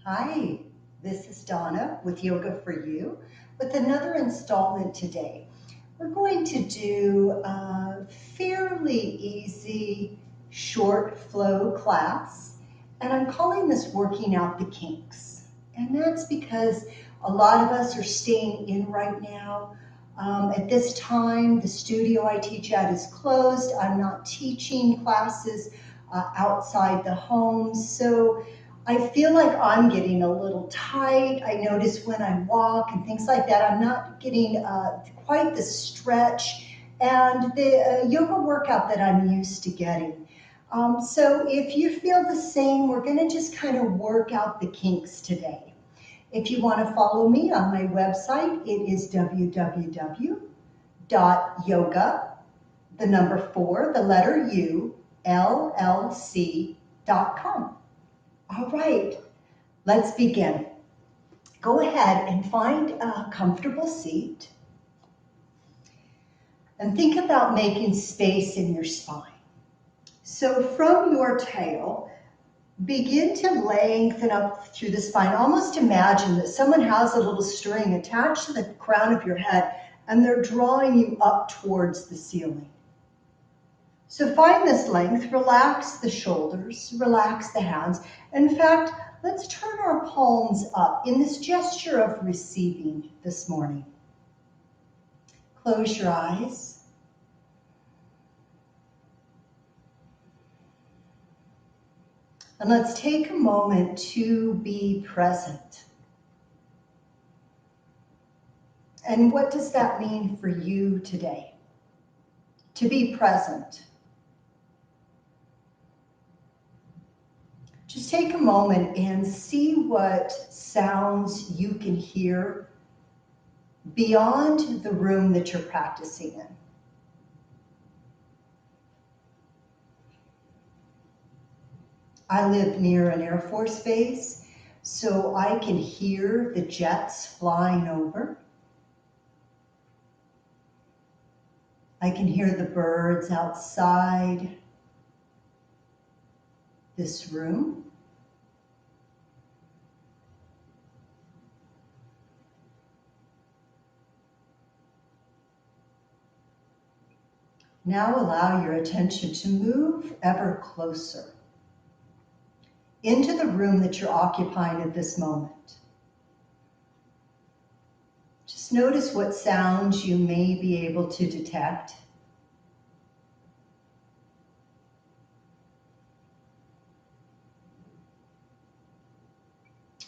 Hi, this is Donna with Yoga for You with another installment today. We're going to do a fairly easy short flow class, and I'm calling this Working Out the Kinks. And that's because a lot of us are staying in right now. At this time, the studio I teach at is closed. I'm not teaching classes outside the home. So I feel like I'm getting a little tight. I notice when I walk and things like that, I'm not getting quite the stretch and the yoga workout that I'm used to getting. So if you feel the same, we're going to just kind of work out the kinks today. If you want to follow me on my website, it is www.yoga, the number 4, the letter U, LLC.com. All right, let's begin. Go ahead and find a comfortable seat and think about making space in your spine. So from your tail, begin to lengthen up through the spine. Almost imagine that someone has a little string attached to the crown of your head and they're drawing you up towards the ceiling. So find this length, relax the shoulders, relax the hands. In fact, let's turn our palms up in this gesture of receiving this morning. Close your eyes. And let's take a moment to be present. And what does that mean for you today? To be present. Just take a moment and see what sounds you can hear beyond the room that you're practicing in. I live near an Air Force base, so I can hear the jets flying over. I can hear the birds outside this room. Now allow your attention to move ever closer into the room that you're occupying at this moment. Just notice what sounds you may be able to detect.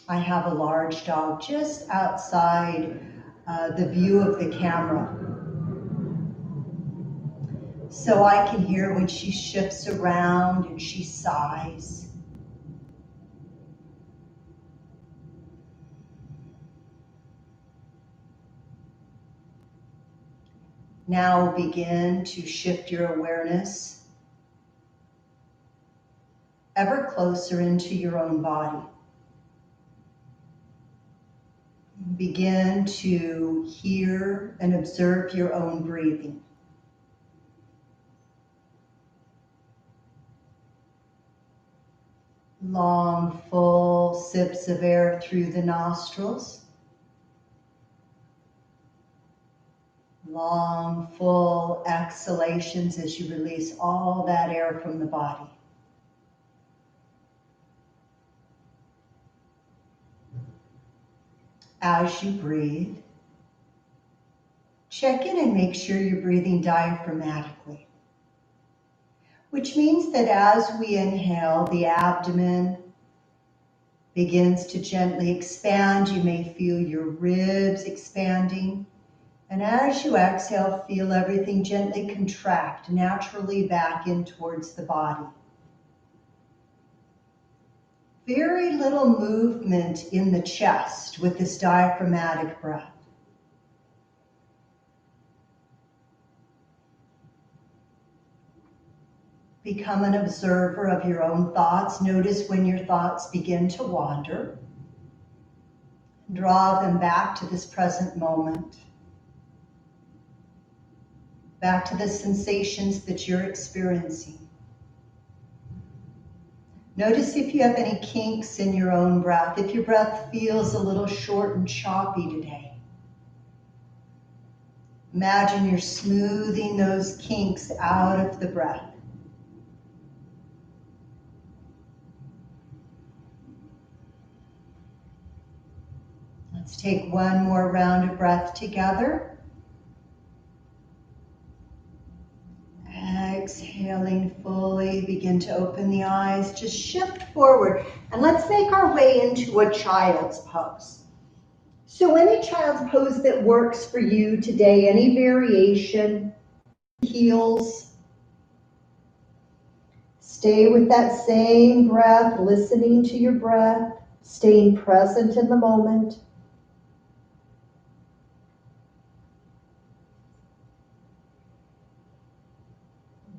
I have a large dog just outside the view of the camera. So I can hear when she shifts around and she sighs. Now begin to shift your awareness ever closer into your own body. Begin to hear and observe your own breathing. Long, full sips of air through the nostrils. Long, full exhalations as you release all that air from the body. As you breathe, check in and make sure you're breathing diaphragmatically, which means that as we inhale, the abdomen begins to gently expand. You may feel your ribs expanding. And as you exhale, feel everything gently contract naturally back in towards the body. Very little movement in the chest with this diaphragmatic breath. Become an observer of your own thoughts. Notice when your thoughts begin to wander. Draw them back to this present moment. Back to the sensations that you're experiencing. Notice if you have any kinks in your own breath, if your breath feels a little short and choppy today. Imagine you're smoothing those kinks out of the breath. Let's take one more round of breath together. Exhaling fully, begin to open the eyes, just shift forward, and let's make our way into a child's pose. So any child's pose that works for you today, any variation, heels. Stay with that same breath, listening to your breath, staying present in the moment.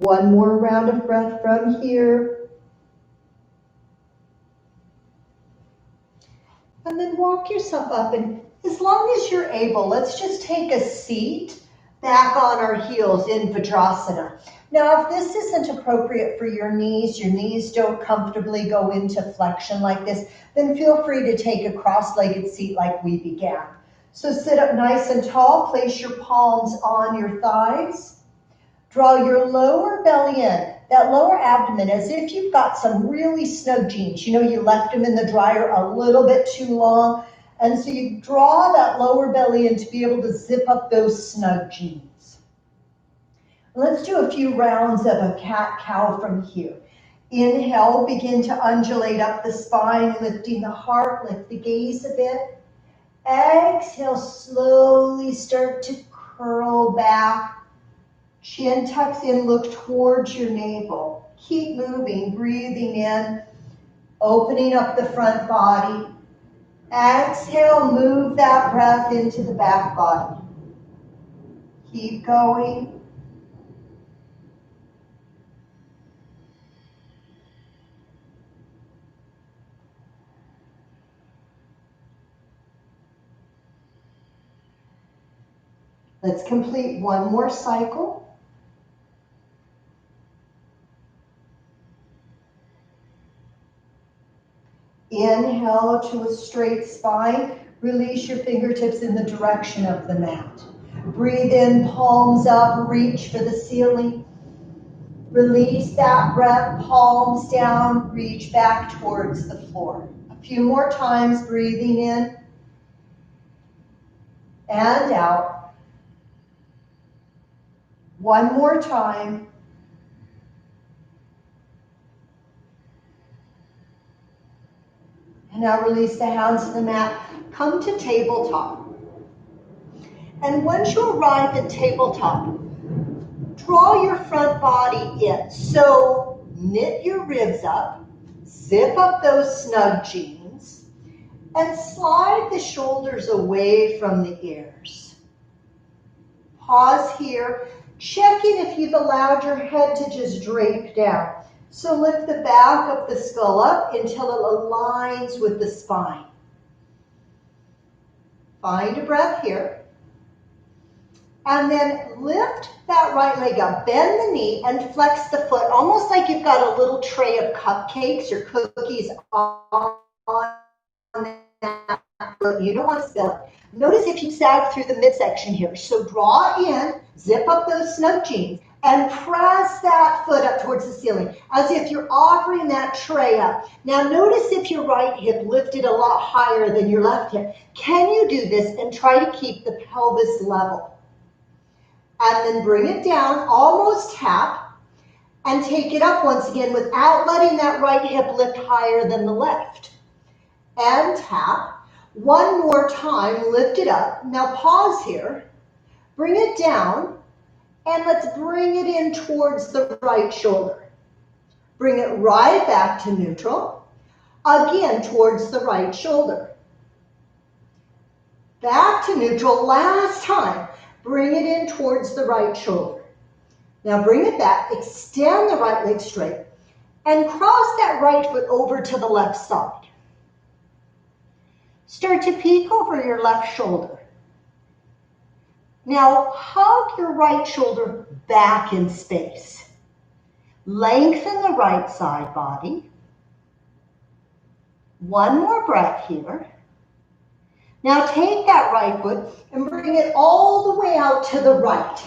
One more round of breath from here. And then walk yourself up, and as long as you're able, let's just take a seat back on our heels in Vajrasana. Now, if this isn't appropriate for your knees don't comfortably go into flexion like this, then feel free to take a cross-legged seat like we began. So sit up nice and tall, place your palms on your thighs. Draw your lower belly in, that lower abdomen, as if you've got some really snug jeans. You know, you left them in the dryer a little bit too long, and so you draw that lower belly in to be able to zip up those snug jeans. Let's do a few rounds of a cat-cow from here. Inhale, begin to undulate up the spine, lifting the heart, lift the gaze a bit. Exhale, slowly start to curl back. Chin tucks in, look towards your navel. Keep moving, breathing in, opening up the front body. Exhale, move that breath into the back body. Keep going. Let's complete one more cycle. Inhale to a straight spine. Release your fingertips in the direction of the mat. Breathe in, palms up, reach for the ceiling. Release that breath, palms down, reach back towards the floor. A few more times, breathing in and out. One more time. And now release the hands to the mat. Come to tabletop. And once you arrive at tabletop, draw your front body in. So knit your ribs up, zip up those snug jeans, and slide the shoulders away from the ears. Pause here, checking if you've allowed your head to just drape down. So lift the back of the skull up until it aligns with the spine. Find a breath here. And then lift that right leg up, bend the knee, and flex the foot, almost like you've got a little tray of cupcakes or cookies on that foot. You don't want to spill it. Notice if you sag through the midsection here. So draw in, zip up those snug jeans, and press that foot up towards the ceiling, as if you're offering that tray up. Now notice if your right hip lifted a lot higher than your left hip. Can you do this and try to keep the pelvis level? And then bring it down, almost tap, and take it up once again without letting that right hip lift higher than the left. And tap. One more time, lift it up. Now pause here, bring it down, and let's bring it in towards the right shoulder. Bring it right back to neutral, again towards the right shoulder. Back to neutral, last time. Bring it in towards the right shoulder. Now bring it back, extend the right leg straight, and cross that right foot over to the left side. Start to peek over your left shoulder. Now hug your right shoulder back in space. Lengthen the right side body. One more breath here. Now take that right foot and bring it all the way out to the right.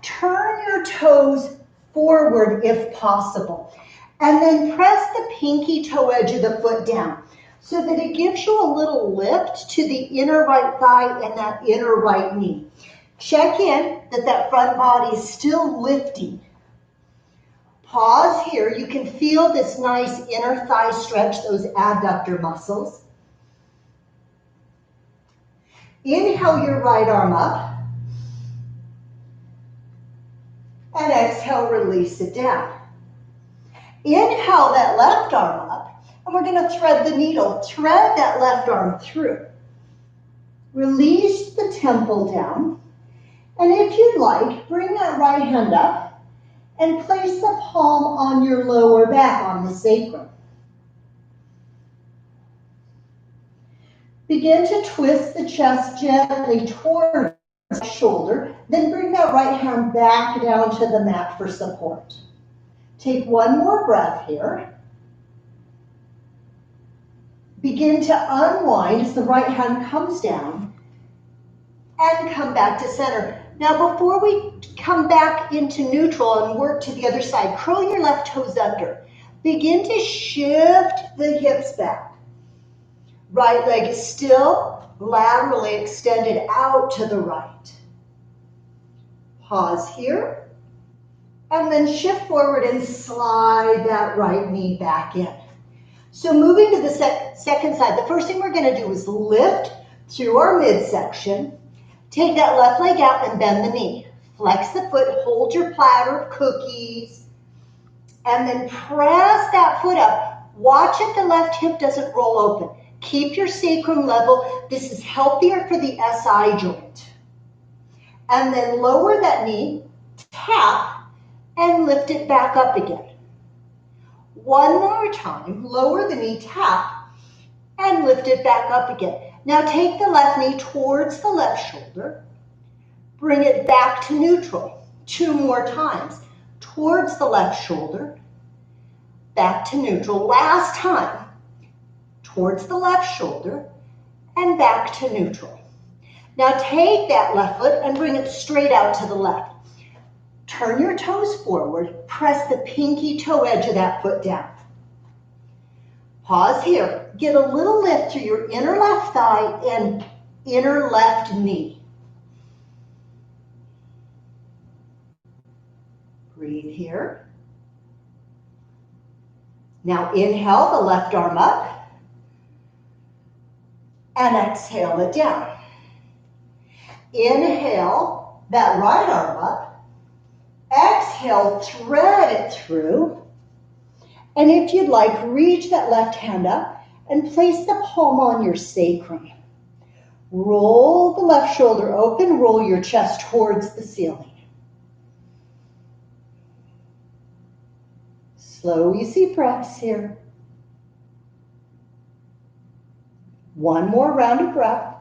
Turn your toes forward if possible. And then press the pinky toe edge of the foot down so that it gives you a little lift to the inner right thigh and that inner right knee. Check in that that front body is still lifting. Pause here. You can feel this nice inner thigh stretch, those adductor muscles. Inhale your right arm up. And exhale, release it down. Inhale that left arm up, and we're going to thread the needle. Thread that left arm through. Release the temple down. And if you'd like, bring that right hand up and place the palm on your lower back, on the sacrum. Begin to twist the chest gently towards the shoulder, then bring that right hand back down to the mat for support. Take one more breath here. Begin to unwind as the right hand comes down and come back to center. Now before we come back into neutral and work to the other side, curl your left toes under. Begin to shift the hips back. Right leg is still laterally extended out to the right. Pause here. And then shift forward and slide that right knee back in. So moving to the second side, the first thing we're going to do is lift through our midsection. Take that left leg out and bend the knee. Flex the foot, hold your platter of cookies, and then press that foot up. Watch if the left hip doesn't roll open. Keep your sacrum level. This is healthier for the SI joint. And then lower that knee, tap, and lift it back up again. One more time, lower the knee, tap, and lift it back up again. Now take the left knee towards the left shoulder. Bring it back to neutral. Two more times. Towards the left shoulder, back to neutral. Last time. Towards the left shoulder and back to neutral. Now take that left foot and bring it straight out to the left. Turn your toes forward, press the pinky toe edge of that foot down. Pause here. Get a little lift through your inner left thigh and inner left knee. Breathe here. Now inhale the left arm up. And exhale it down. Inhale that right arm up. Exhale, thread it through. And if you'd like, reach that left hand up and place the palm on your sacrum. Roll the left shoulder open, roll your chest towards the ceiling. Slow, easy breaths here. One more round of breath.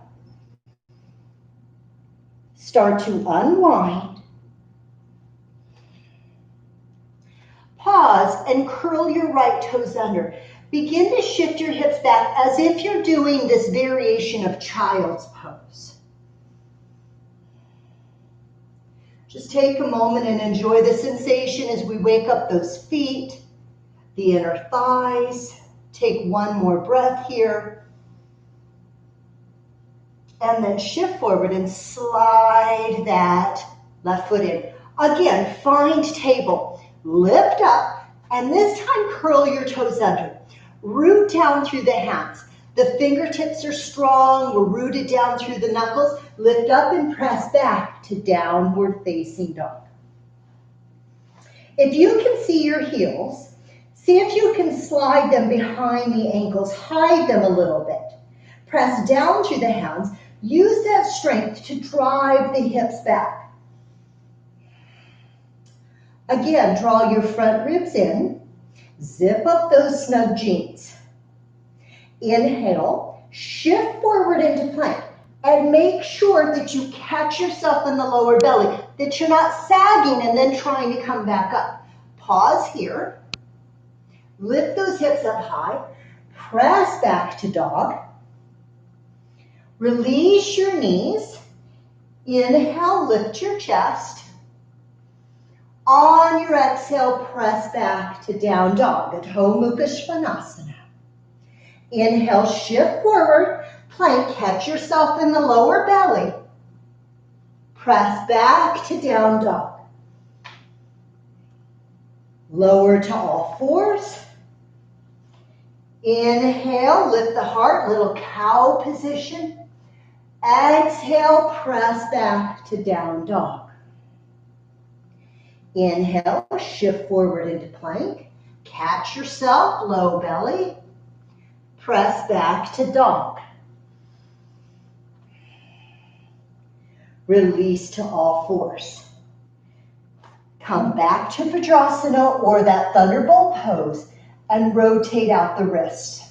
Start to unwind. Pause and curl your right toes under. Begin to shift your hips back as if you're doing this variation of child's pose. Just take a moment and enjoy the sensation as we wake up those feet, the inner thighs. Take one more breath here. And then shift forward and slide that left foot in. Again, find table. Lift up, and this time curl your toes under. Root down through the hands. The fingertips are strong. We're rooted down through the knuckles. Lift up and press back to downward facing dog. If you can see your heels, see if you can slide them behind the ankles. Hide them a little bit. Press down through the hands. Use that strength to drive the hips back. Again, draw your front ribs in. Zip up those snug jeans. Inhale, shift forward into plank. And make sure that you catch yourself in the lower belly, that you're not sagging and then trying to come back up. Pause here. Lift those hips up high. press back to dog. Release your knees. Inhale, lift your chest. On your exhale, press back to down dog, Adho Mukha Svanasana. Inhale, shift forward, plank, catch yourself in the lower belly. Press back to down dog. Lower to all fours. Inhale, lift the heart, little cow position. Exhale, press back to down dog. Inhale, shift forward into plank. Catch yourself, low belly. Press back to dog. Release to all fours. Come back to Vajrasana or that thunderbolt pose and rotate out the wrists.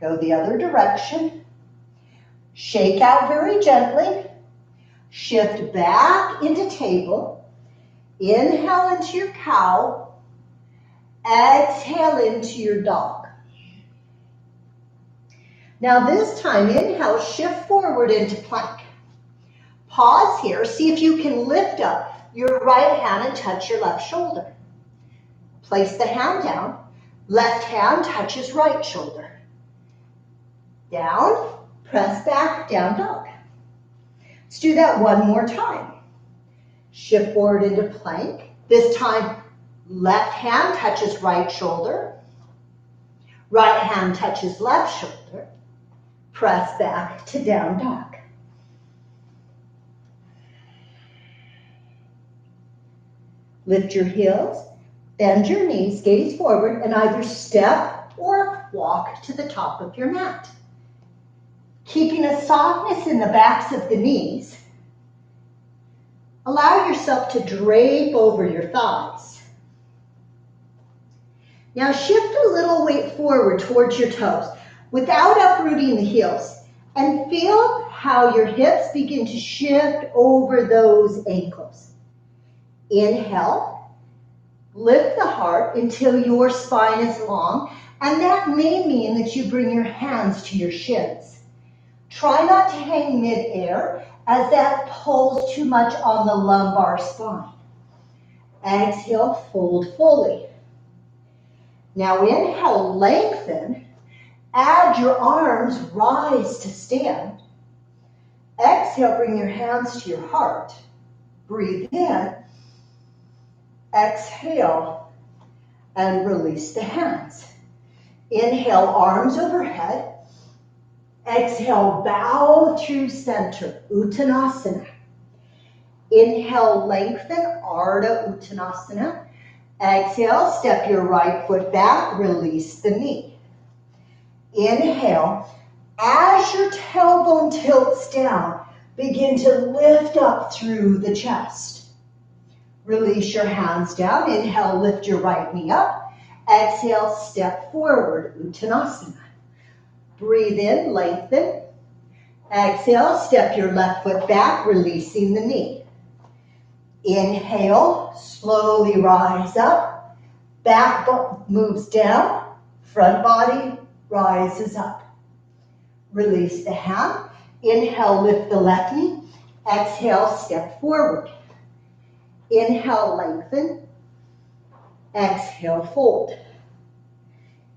Go the other direction. Shake out very gently. Shift back into table. Inhale into your cow. Exhale into your dog. Now this time, inhale, shift forward into plank. Pause here. See if you can lift up your right hand and touch your left shoulder. Place the hand down. Left hand touches right shoulder. Down, press back, down dog. Let's do that one more time. Shift forward into plank. This time, left hand touches right shoulder. Right hand touches left shoulder. Press back to down dog. Lift your heels, bend your knees, gaze forward, and either step or walk to the top of your mat. Keeping a softness in the backs of the knees, allow yourself to drape over your thighs. Now shift a little weight forward towards your toes without uprooting the heels, and feel how your hips begin to shift over those ankles. Inhale, lift the heart until your spine is long, and that may mean that you bring your hands to your shins. Try not to hang mid-air, as that pulls too much on the lumbar spine. Exhale, fold fully. Now inhale, lengthen. Add your arms, rise to stand. Exhale, bring your hands to your heart. Breathe in. Exhale, and release the hands. Inhale, arms overhead. Exhale, bow through center, Uttanasana. Inhale, lengthen, Ardha Uttanasana. Exhale, step your right foot back, release the knee. Inhale, as your tailbone tilts down, begin to lift up through the chest. Release your hands down. Inhale, lift your right knee up. Exhale, step forward, Uttanasana. Breathe in, lengthen. Exhale, step your left foot back, releasing the knee. Inhale, slowly rise up. Back moves down. Front body rises up. Release the hand. Inhale, lift the left knee. Exhale, step forward. Inhale, lengthen. Exhale, fold.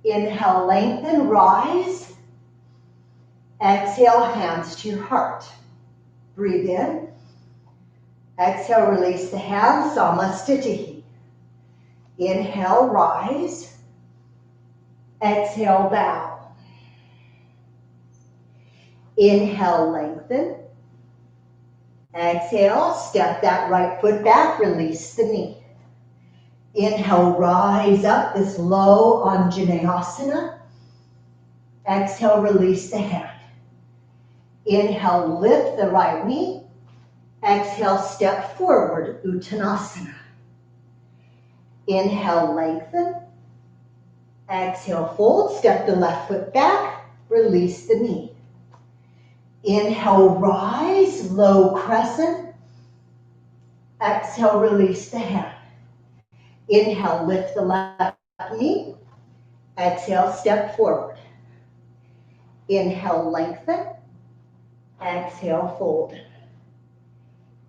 Inhale, lengthen, rise. Exhale, hands to your heart. Breathe in. Exhale, release the hands, Samastitihi. Inhale, rise. Exhale, bow. Inhale, lengthen. Exhale, step that right foot back, release the knee. Inhale, rise up, this low Anjaneyasana. Exhale, release the hand. Inhale, lift the right knee. Exhale, step forward, Uttanasana. Inhale, lengthen. Exhale, fold, step the left foot back, release the knee. Inhale, rise, low crescent. Exhale, release the hand. Inhale, lift the left knee. Exhale, step forward. Inhale, lengthen. Exhale, fold.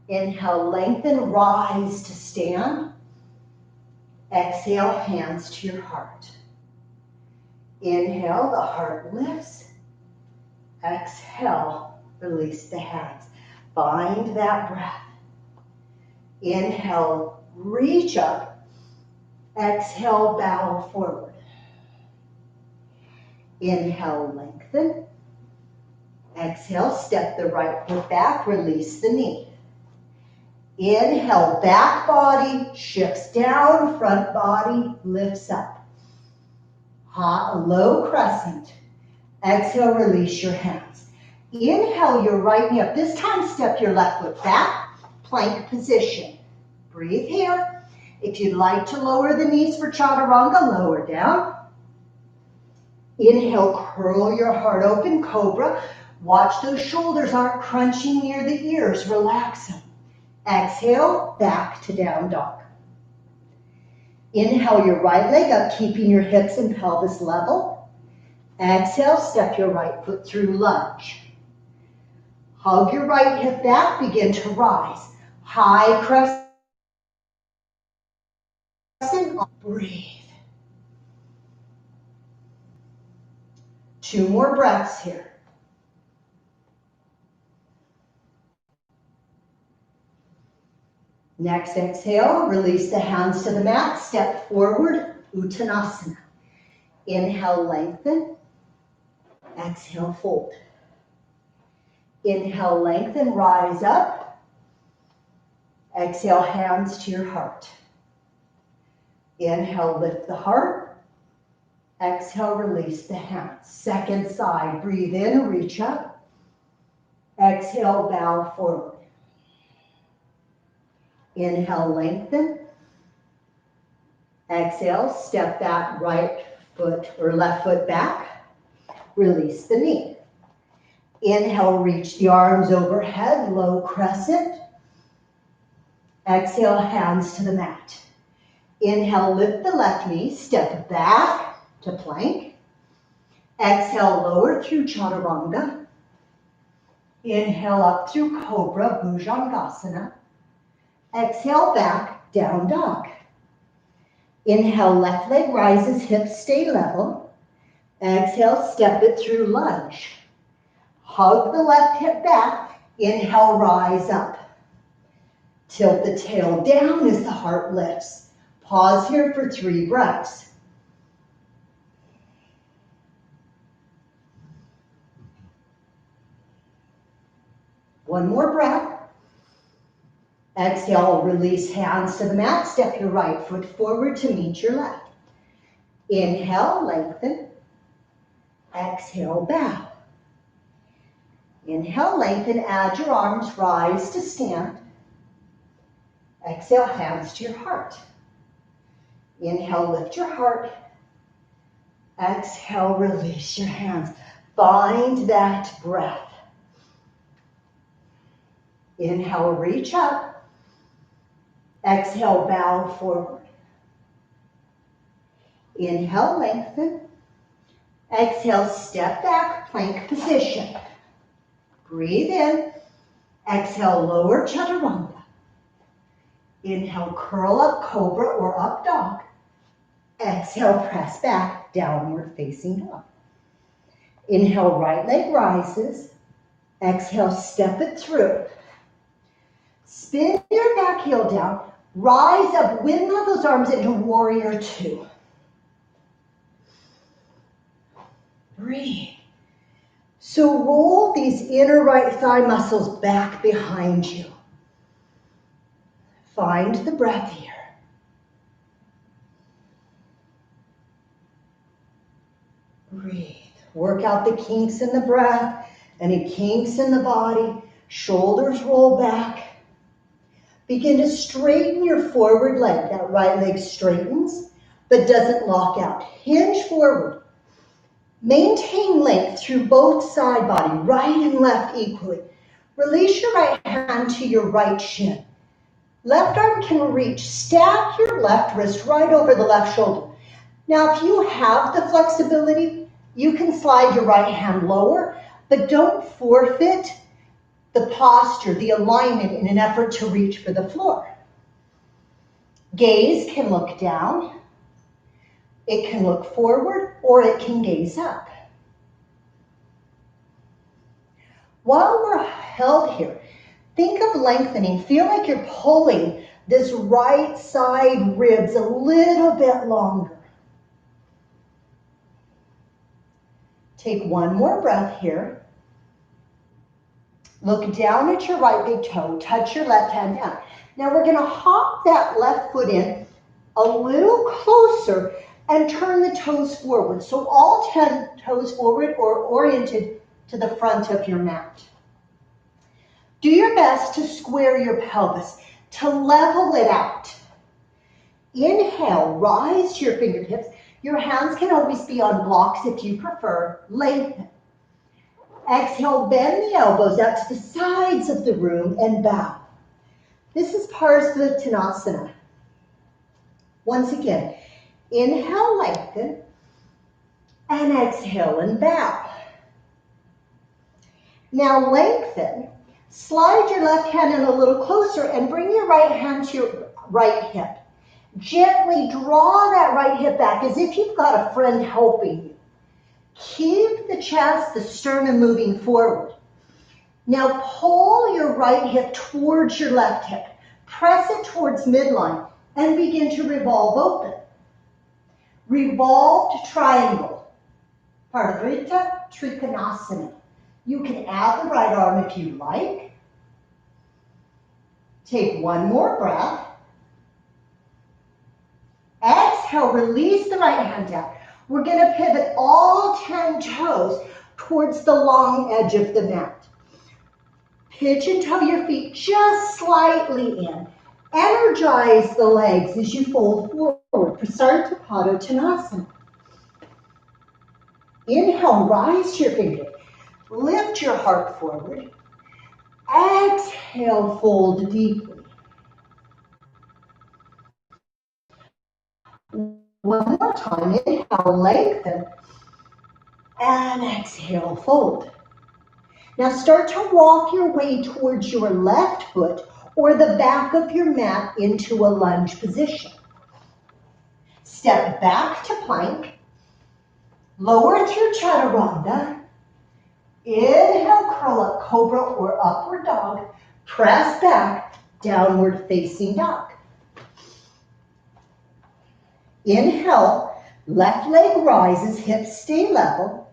Inhale, lengthen, rise to stand. Exhale, hands to your heart. Inhale, the heart lifts. Exhale, release the hands. Find that breath. Inhale, reach up. Exhale, bow forward. Inhale, lengthen. Exhale, step the right foot back, release the knee. Inhale, back body shifts down, front body lifts up. Low crescent. Exhale, release your hands. Inhale your right knee up. This time, step your left foot back, plank position. Breathe here. If you'd like to lower the knees for chaturanga, lower down. Inhale, curl your heart open, cobra. Watch those shoulders aren't crunching near the ears. Relax them. Exhale, back to down dog. Inhale your right leg up, keeping your hips and pelvis level. Exhale, step your right foot through lunge. Hug your right hip back, begin to rise. High crescent. Breathe. 2 more breaths here. Next exhale, release the hands to the mat, step forward, Uttanasana. Inhale, lengthen. Exhale, fold. Inhale, lengthen, rise up. Exhale, hands to your heart. Inhale, lift the heart. Exhale, release the hands. Second side, breathe in, reach up. Exhale, bow forward. Inhale, lengthen. Exhale, step that right foot or left foot back. Release the knee. Inhale, reach the arms overhead, low crescent. Exhale, hands to the mat. Inhale, lift the left knee, step back to plank. Exhale, lower through chaturanga. Inhale, up through cobra, bhujangasana. Exhale, back, down dog. Inhale, left leg rises, hips stay level. Exhale, step it through lunge. Hug the left hip back. Inhale, rise up. Tilt the tail down as the heart lifts. Pause here for 3 breaths. One more breath. Exhale, release hands to the mat. Step your right foot forward to meet your left. Inhale, lengthen. Exhale, bow. Inhale, lengthen, add your arms, rise to stand. Exhale, hands to your heart. Inhale, lift your heart. Exhale, release your hands. Find that breath. Inhale, reach up. Exhale, bow forward. Inhale, lengthen. Exhale, step back, plank position. Breathe in. Exhale, lower chaturanga. Inhale, curl up, cobra or up dog. Exhale, press back, downward facing dog. Inhale, right leg rises. Exhale, step it through. Spin your back heel down. Rise up, windmill those arms into warrior 2. Breathe. So roll these inner right thigh muscles back behind you. Find the breath here. Breathe. Work out the kinks in the breath, any kinks in the body. Shoulders roll back. Begin to straighten your forward leg. That right leg straightens, but doesn't lock out. Hinge forward. Maintain length through both side body, right and left equally. Release your right hand to your right shin. Left arm can reach. Stack your left wrist right over the left shoulder. Now, if you have the flexibility, you can slide your right hand lower, but don't forfeit the posture, the alignment in an effort to reach for the floor. Gaze can look down, it can look forward, or it can gaze up. While we're held here, think of lengthening. Feel like you're pulling this right side ribs a little bit longer. Take one more breath here. Look down at your right big toe, touch your left hand down. Now we're gonna hop that left foot in a little closer and turn the toes forward. So all 10 toes forward or oriented to the front of your mat. Do your best to square your pelvis, to level it out. Inhale, rise your fingertips. Your hands can always be on blocks if you prefer. Lengthen. Exhale, bend the elbows out to the sides of the room and bow. This is Parsvottanasana. Once again, inhale, lengthen, and exhale and bow. Now lengthen, slide your left hand in a little closer and bring your right hand to your right hip. Gently draw that right hip back as if you've got a friend helping you. Keep the chest, the sternum moving forward. Now pull your right hip towards your left hip. Press it towards midline and begin to revolve open. Revolved triangle. Parivrtta Trikonasana. You can add the right arm if you like. Take one more breath. Exhale, release the right hand down. We're going to pivot all 10 toes towards the long edge of the mat. Pitch and toe your feet just slightly in. Energize the legs as you fold forward. Prasarita Padottanasana. Inhale, rise to your fingertips. Lift your heart forward. Exhale, fold deeply. One more time, inhale, lengthen, and exhale, fold. Now start to walk your way towards your left foot or the back of your mat into a lunge position. Step back to plank, lower through chaturanga, inhale, curl up, cobra or upward dog, press back, downward facing dog. Inhale, left leg rises, hips stay level.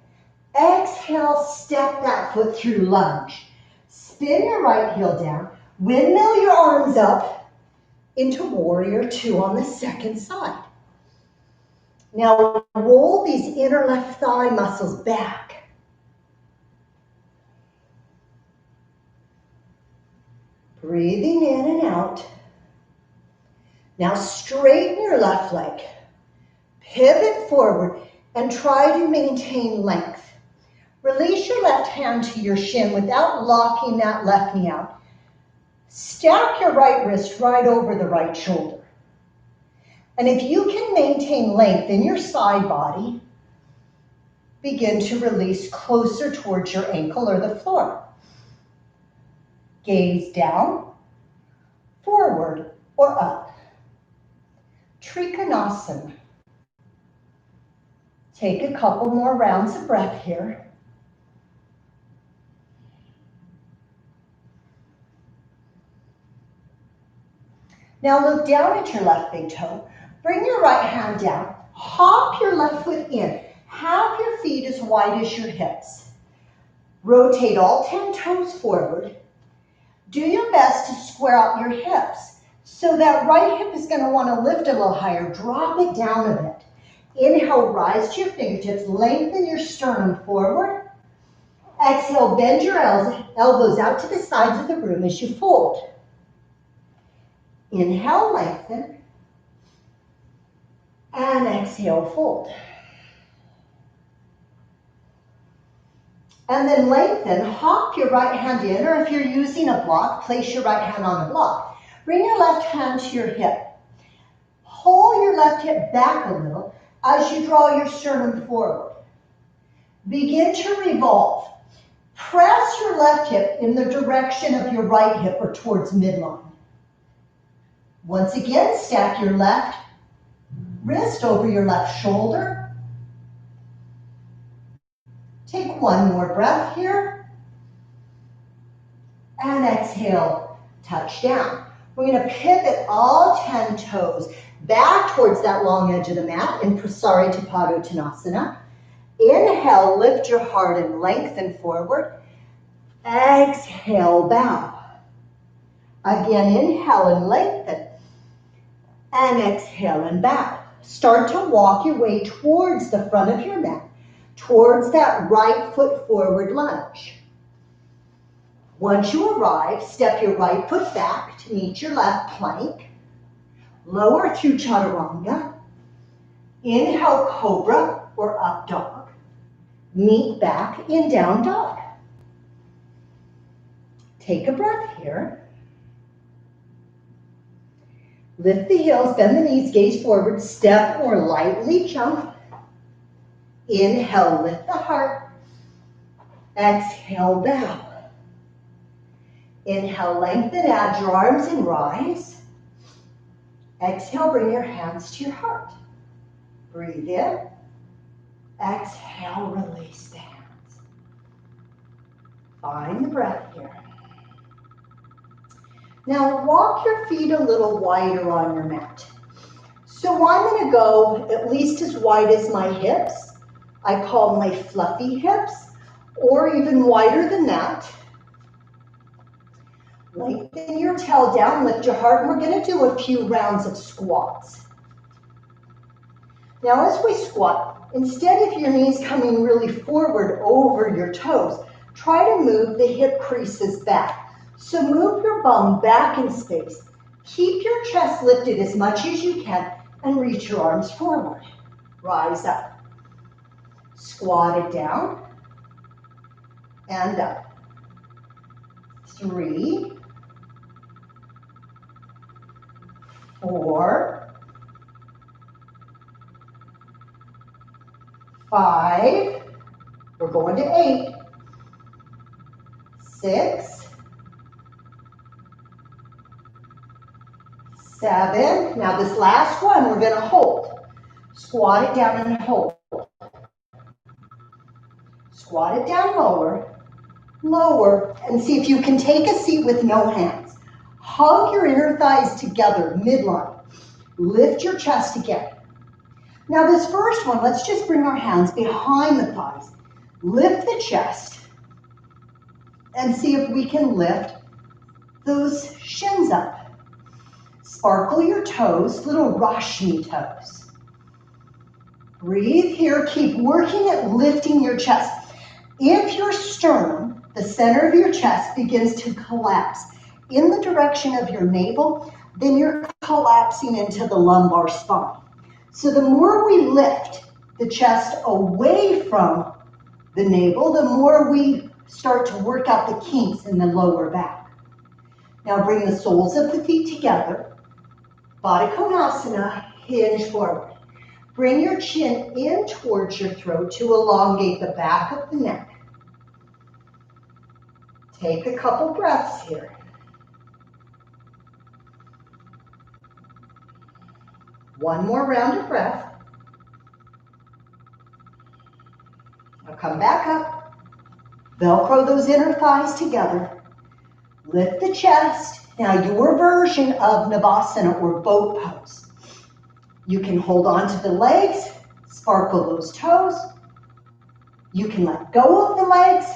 Exhale, step that foot through lunge. Spin your right heel down, windmill your arms up into warrior two on the second side. Now roll these inner left thigh muscles back. Breathing in and out. Now straighten your left leg. Pivot forward and try to maintain length. Release your left hand to your shin without locking that left knee out. Stack your right wrist right over the right shoulder. And if you can maintain length in your side body, begin to release closer towards your ankle or the floor. Gaze down, forward, or up. Trikonasana. Take a couple more rounds of breath here. Now look down at your left big toe. Bring your right hand down. Hop your left foot in. Have your feet as wide as your hips. Rotate all 10 toes forward. Do your best to square out your hips. So that right hip is going to want to lift a little higher. Drop it down a bit. Inhale, rise to your fingertips. Lengthen your sternum forward. Exhale, bend your elbows out to the sides of the room as you fold. Inhale, lengthen. And exhale, fold. And then lengthen, hop your right hand in, or if you're using a block, place your right hand on a block. Bring your left hand to your hip. Pull your left hip back a little. As you draw your sternum forward, begin to revolve. Press your left hip in the direction of your right hip or towards midline. Once again, stack your left wrist over your left shoulder. Take one more breath here. And exhale, touch down. We're going to pivot all 10 toes back towards that long edge of the mat in Prasarita Padottanasana. Inhale, lift your heart and lengthen forward. Exhale, bow. Again, inhale and lengthen. And exhale and bow. Start to walk your way towards the front of your mat, towards that right foot forward lunge. Once you arrive, step your right foot back to meet your left plank. Lower through chaturanga. Inhale, cobra or up dog. Meet back in down dog. Take a breath here. Lift the heels, bend the knees, gaze forward, step or lightly jump. Inhale, lift the heart. Exhale, bow. Inhale, lengthen, add your arms and rise. Exhale, bring your hands to your heart. Breathe in. Exhale, release the hands. Find the breath here. Now walk your feet a little wider on your mat. So I'm going to go at least as wide as my hips. I call my fluffy hips, or even wider than that. Lengthen your tail down, lift your heart, and we're going to do a few rounds of squats. Now as we squat, instead of your knees coming really forward over your toes, try to move the hip creases back. So move your bum back in space. Keep your chest lifted as much as you can and reach your arms forward. Rise up. Squat it down and up. 3, 4, 5, we're going to 8, 6, 7. Now this last one we're going to hold. Squat it down and hold. Squat it down lower, lower, and see if you can take a seat with no hands. Hug your inner thighs together, midline. Lift your chest again. Now this first one, let's just bring our hands behind the thighs. Lift the chest and see if we can lift those shins up. Sparkle your toes, little Rashmi toes. Breathe here, keep working at lifting your chest. If your sternum, the center of your chest, begins to collapse in the direction of your navel, then you're collapsing into the lumbar spine. So the more we lift the chest away from the navel, the more we start to work out the kinks in the lower back. Now bring the soles of the feet together. Baddha Konasana, hinge forward. Bring your chin in towards your throat to elongate the back of the neck. Take a couple breaths here. One more round of breath. Now come back up. Velcro those inner thighs together. Lift the chest. Now your version of Navasana or boat pose. You can hold on to the legs, sparkle those toes. You can let go of the legs.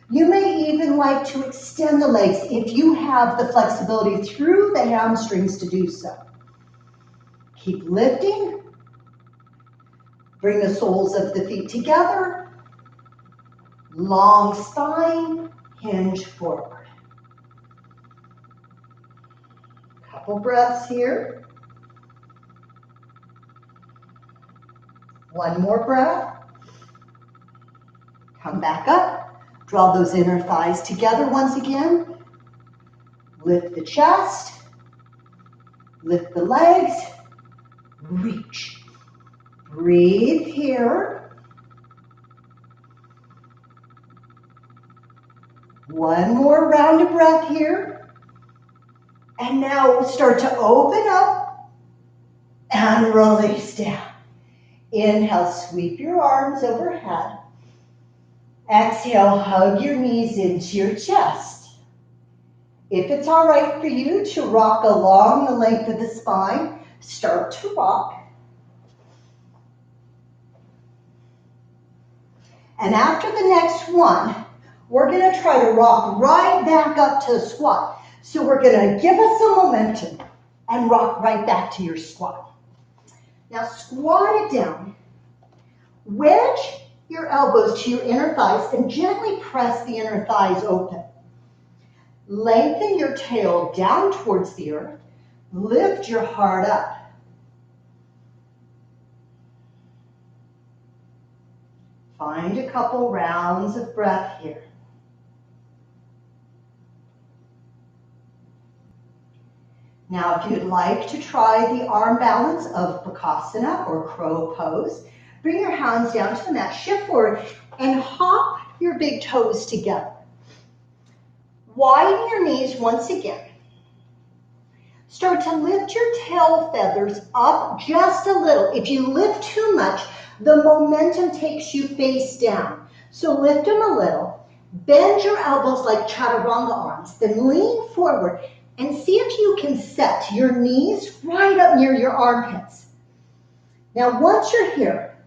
You may even like to extend the legs if you have the flexibility through the hamstrings to do so. Keep lifting. Bring the soles of the feet together. Long spine, hinge forward. Couple breaths here. One more breath. Come back up. Draw those inner thighs together once again. Lift the chest. Lift the legs. Reach. Breathe here. One more round of breath here. And now start to open up and release down. Inhale, sweep your arms overhead. Exhale, hug your knees into your chest. If it's all right for you to rock along the length of the spine, start to rock. And after the next one, we're going to try to rock right back up to the squat. So we're going to give us some momentum and rock right back to your squat. Now squat it down. Wedge your elbows to your inner thighs and gently press the inner thighs open. Lengthen your tail down towards the earth. Lift your heart up. Find a couple rounds of breath here. Now, if you'd like to try the arm balance of Bakasana or crow pose, bring your hands down to the mat, shift forward, and hop your big toes together. Widen your knees once again. Start to lift your tail feathers up just a little. If you lift too much, the momentum takes you face down. So lift them a little. Bend your elbows like chaturanga arms. Then lean forward and see if you can set your knees right up near your armpits. Now, once you're here,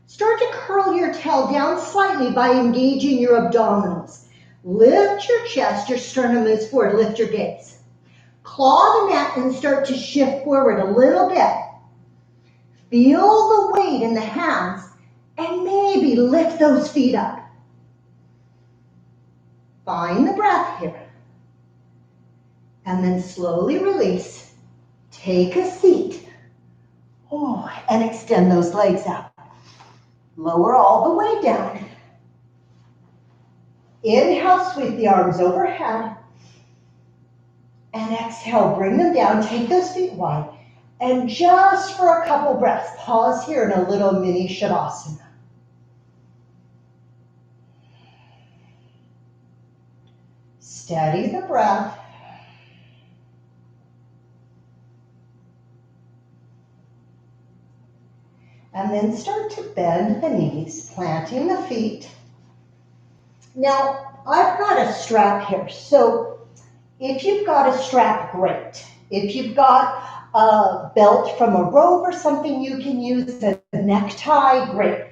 start to curl your tail down slightly by engaging your abdominals. Lift your chest, your sternum moves forward, lift your gaze. Claw the mat and start to shift forward a little bit. Feel the weight in the hands and maybe lift those feet up. Find the breath here. And then slowly release. Take a seat. Oh, and extend those legs out. Lower all the way down. Inhale, sweep the arms overhead. And exhale, bring them down. Take those feet wide. And just for a couple breaths, pause here in a little mini Shavasana. Steady the breath. And then start to bend the knees, planting the feet. Now, I've got a strap here, so if you've got a strap, great. If you've got a belt from a robe or something you can use, a necktie, great.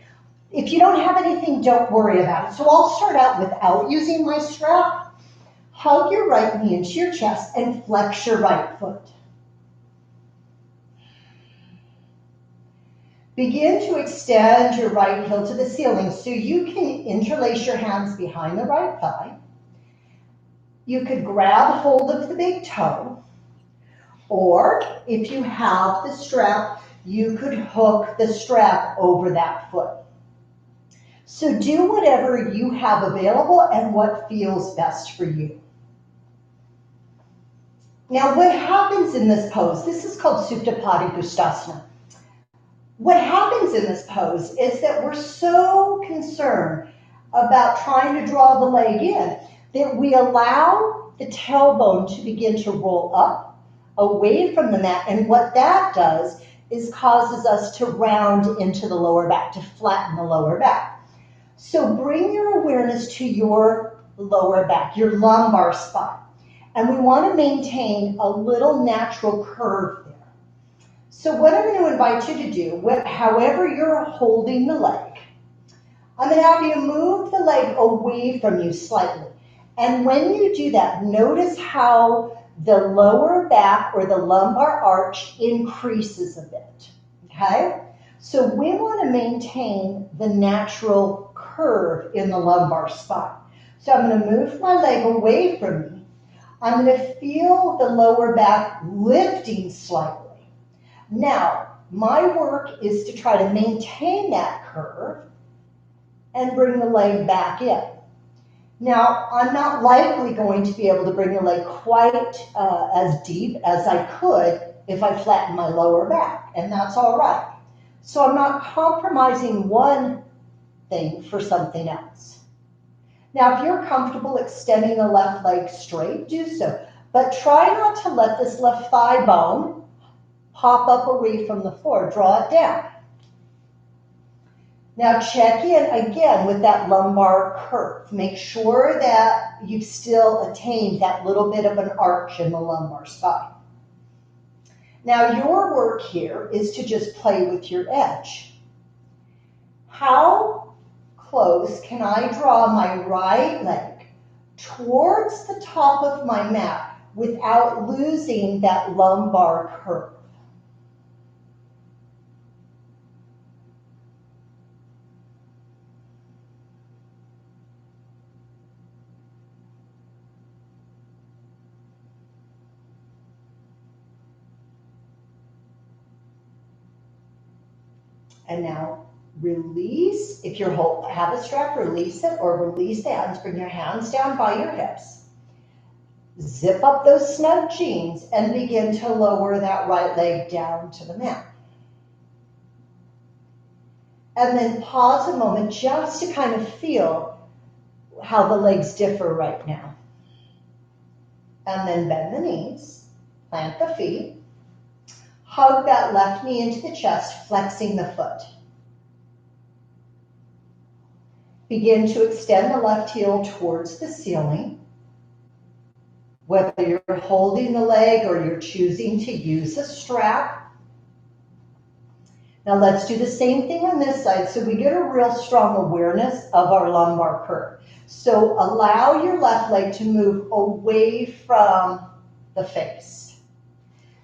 If you don't have anything, don't worry about it. So I'll start out without using my strap. Hug your right knee into your chest and flex your right foot. Begin to extend your right heel to the ceiling so you can interlace your hands behind the right thigh. You could grab hold of the big toe, or if you have the strap, you could hook the strap over that foot. So do whatever you have available and what feels best for you. Now, what happens in this pose, this is called Supta Padangusthasana. What happens in this pose is that we're so concerned about trying to draw the leg in that we allow the tailbone to begin to roll up away from the mat. And what that does is causes us to round into the lower back, to flatten the lower back. So bring your awareness to your lower back, your lumbar spine. And we want to maintain a little natural curve there. So what I'm going to invite you to do, however you're holding the leg, I'm going to have you move the leg away from you slightly. And when you do that, notice how the lower back or the lumbar arch increases a bit, okay? So we want to maintain the natural curve in the lumbar spine. So I'm going to move my leg away from me. I'm going to feel the lower back lifting slightly. Now, my work is to try to maintain that curve and bring the leg back in. Now, I'm not likely going to be able to bring the leg quite as deep as I could if I flatten my lower back, and that's all right. So I'm not compromising one thing for something else. Now, if you're comfortable extending the left leg straight, do so. But try not to let this left thigh bone pop up away from the floor. Draw it down. Now check in again with that lumbar curve. Make sure that you've still attained that little bit of an arch in the lumbar spine. Now your work here is to just play with your edge. How close can I draw my right leg towards the top of my mat without losing that lumbar curve? And now release. If you have a strap, release it or release the hands. Bring your hands down by your hips. Zip up those snug jeans and begin to lower that right leg down to the mat. And then pause a moment just to kind of feel how the legs differ right now. And then bend the knees, plant the feet. Hug that left knee into the chest, flexing the foot. Begin to extend the left heel towards the ceiling. Whether you're holding the leg or you're choosing to use a strap. Now let's do the same thing on this side so we get a real strong awareness of our lumbar curve. So allow your left leg to move away from the face.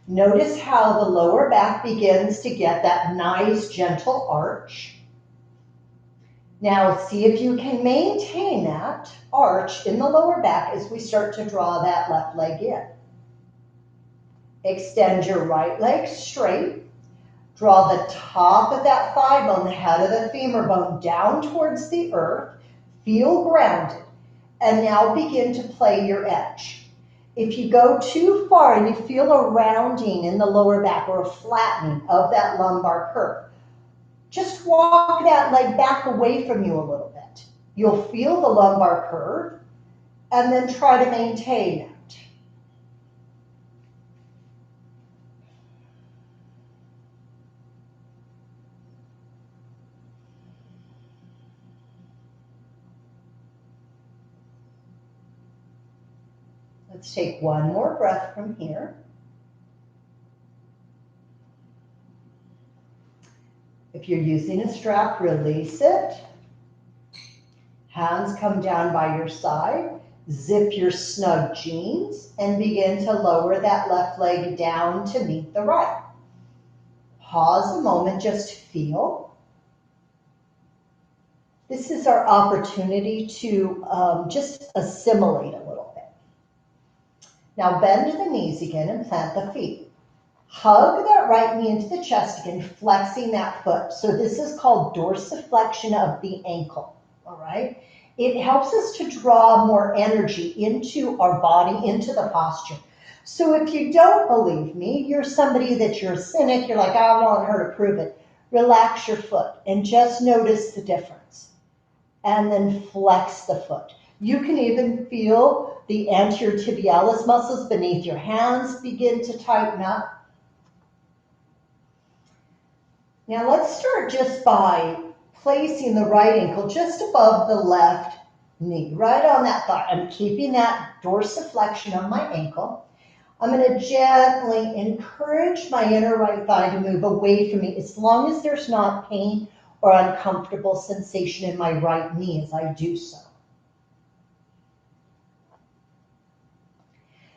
Notice how the lower back begins to get that nice gentle arch. Now see if you can maintain that arch in the lower back as we start to draw that left leg in. Extend your right leg straight. Draw the top of that thigh bone, the head of the femur bone, down towards the earth. Feel grounded. And now begin to play your edge. If you go too far and you feel a rounding in the lower back or a flattening of that lumbar curve, just walk that leg back away from you a little bit. You'll feel the lumbar curve and then try to maintain it. Let's take one more breath from here. If you're using a strap, release it. Hands come down by your side. Zip your snug jeans and begin to lower that left leg down to meet the right. Pause a moment, just feel. This is our opportunity to just assimilate a little bit. Now bend the knees again and plant the feet. Hug that right knee into the chest again, flexing that foot. So this is called dorsiflexion of the ankle, all right? It helps us to draw more energy into our body, into the posture. So if you don't believe me, you're somebody that you're a cynic, you're like, I want her to prove it. Relax your foot and just notice the difference. And then flex the foot. You can even feel the anterior tibialis muscles beneath your hands begin to tighten up. Now let's start just by placing the right ankle just above the left knee, right on that thigh. I'm keeping that dorsiflexion of my ankle. I'm going to gently encourage my inner right thigh to move away from me as long as there's not pain or uncomfortable sensation in my right knee as I do so.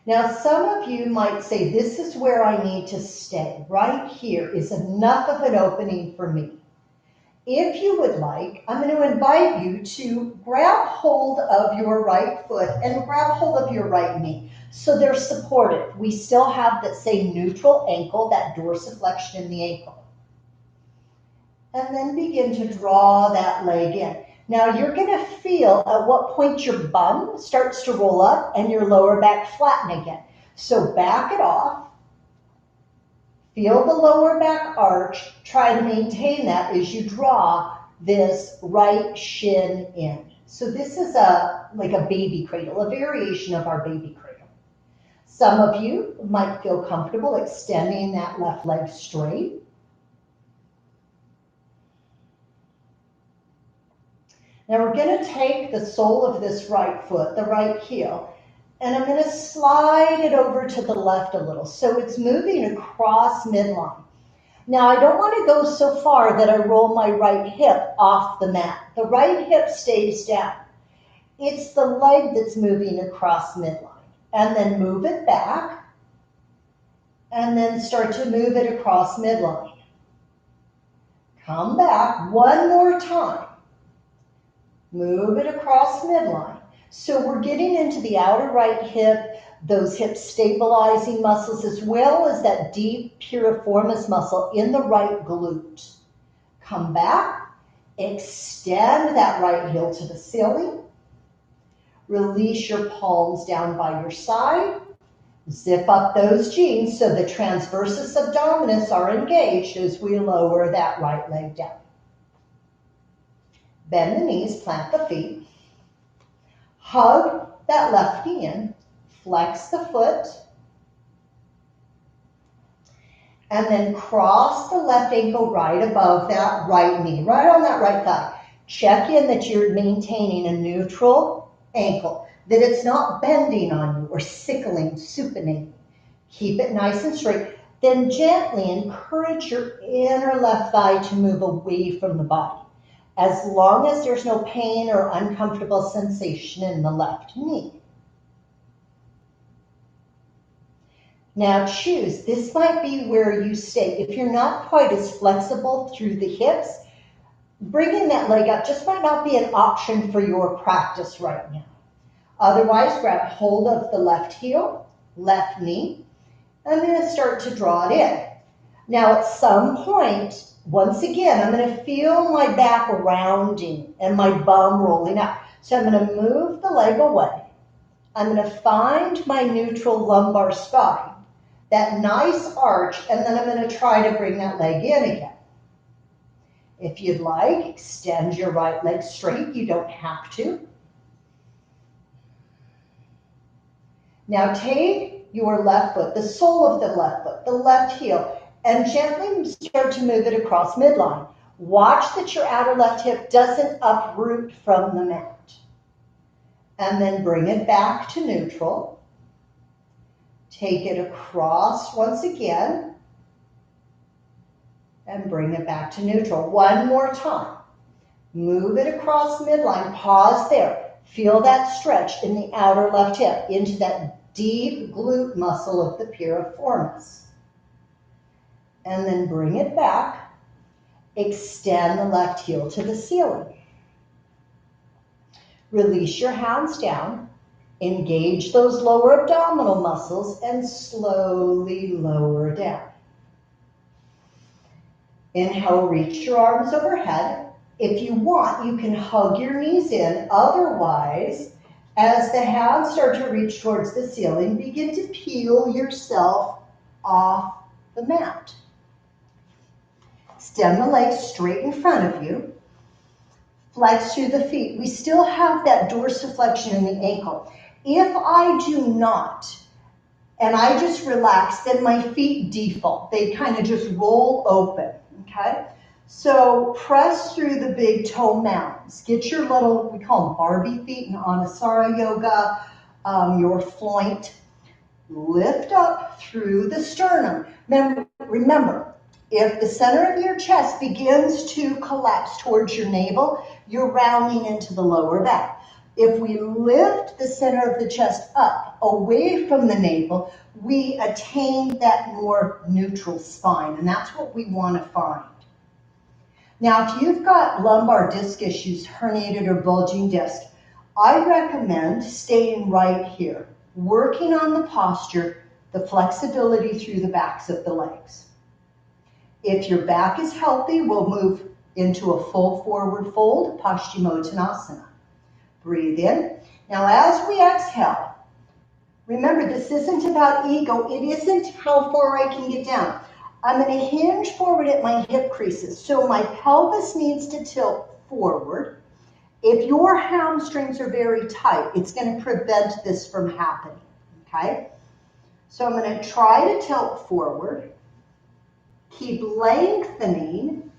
Now, some of you might say, this is where I need to stay. Right here is enough of an opening for me. If you would like, I'm going to invite you to grab hold of your right foot and grab hold of your right knee. So they're supported. We still have that same neutral ankle, that dorsiflexion in the ankle. And then begin to draw that leg in. Now you're going to feel at what point your bum starts to roll up and your lower back flatten again. So back it off. Feel the lower back arch. Try to maintain that as you draw this right shin in. So this is like a baby cradle, a variation of our baby cradle. Some of you might feel comfortable extending that left leg straight. Now we're going to take the sole of this right foot, the right heel, and I'm going to slide it over to the left a little. So it's moving across midline. Now I don't want to go so far that I roll my right hip off the mat. The right hip stays down. It's the leg that's moving across midline. And then move it back. And then start to move it across midline. Come back one more time. Move it across midline. So we're getting into the outer right hip, those hip stabilizing muscles, as well as that deep piriformis muscle in the right glute. Come back, extend that right heel to the ceiling. Release your palms down by your side. Zip up those jeans so the transversus abdominis are engaged as we lower that right leg down. Bend the knees, plant the feet. Hug that left knee in. Flex the foot. And then cross the left ankle right above that right knee, right on that right thigh. Check in that you're maintaining a neutral ankle, that it's not bending on you or sickling, supinating. Keep it nice and straight. Then gently encourage your inner left thigh to move away from the body, as long as there's no pain or uncomfortable sensation in the left knee. Now choose. This might be where you stay. If you're not quite as flexible through the hips, bringing that leg up just might not be an option for your practice right now. Otherwise, grab hold of the left heel, left knee. I'm going to start to draw it in. Now at some point, once again, I'm going to feel my back rounding and my bum rolling up. So I'm going to move the leg away. I'm going to find my neutral lumbar spine, that nice arch, and then I'm going to try to bring that leg in again. If you'd like, extend your right leg straight. You don't have to. Now take your left foot, the sole of the left foot, the left heel, and gently start to move it across midline. Watch that your outer left hip doesn't uproot from the mat. And then bring it back to neutral. Take it across once again. And bring it back to neutral. One more time. Move it across midline. Pause there. Feel that stretch in the outer left hip into that deep glute muscle of the piriformis. And then bring it back. Extend the left heel to the ceiling. Release your hands down. Engage those lower abdominal muscles and slowly lower down. Inhale, reach your arms overhead. If you want, you can hug your knees in. Otherwise, as the hands start to reach towards the ceiling, begin to peel yourself off the mat. Extend the legs straight in front of you. Flex through the feet. We still have that dorsiflexion in the ankle. If I do not, and I just relax, then my feet default. They kind of just roll open, okay? So press through the big toe mounds. Get your little, we call them Barbie feet in Anusara Yoga, your floint. Lift up through the sternum. Remember, if the center of your chest begins to collapse towards your navel, you're rounding into the lower back. If we lift the center of the chest up, away from the navel, we attain that more neutral spine, and that's what we want to find. Now, if you've got lumbar disc issues, herniated or bulging disc, I recommend staying right here, working on the posture, the flexibility through the backs of the legs. If your back is healthy, we'll move into a full forward fold, Paschimottanasana. Breathe in. Now, as we exhale, remember, this isn't about ego. It isn't how far I can get down. I'm going to hinge forward at my hip creases. So my pelvis needs to tilt forward. If your hamstrings are very tight, it's going to prevent this from happening, okay? So I'm going to try to tilt forward. Keep lengthening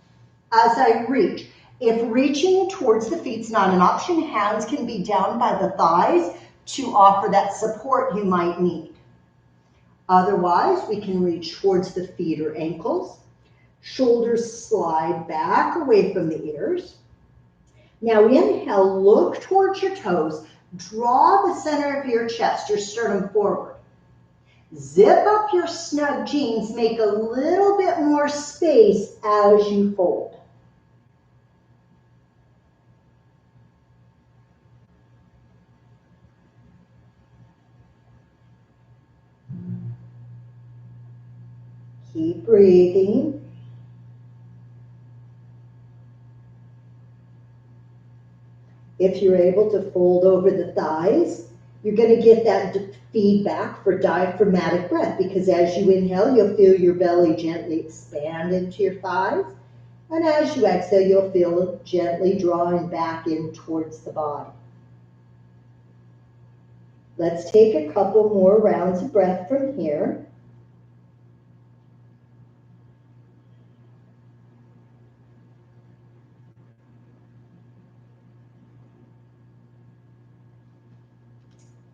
as I reach. If reaching towards the feet's not an option, hands can be down by the thighs to offer that support you might need. Otherwise, we can reach towards the feet or ankles. Shoulders slide back away from the ears. Now inhale, look towards your toes. Draw the center of your chest, your sternum forward. Zip up your snug jeans, make a little bit more space as you fold. Keep breathing. If you're able to fold over the thighs, you're going to get that feedback for diaphragmatic breath, because as you inhale, you'll feel your belly gently expand into your thighs. And as you exhale, you'll feel it gently drawing back in towards the body. Let's take a couple more rounds of breath from here.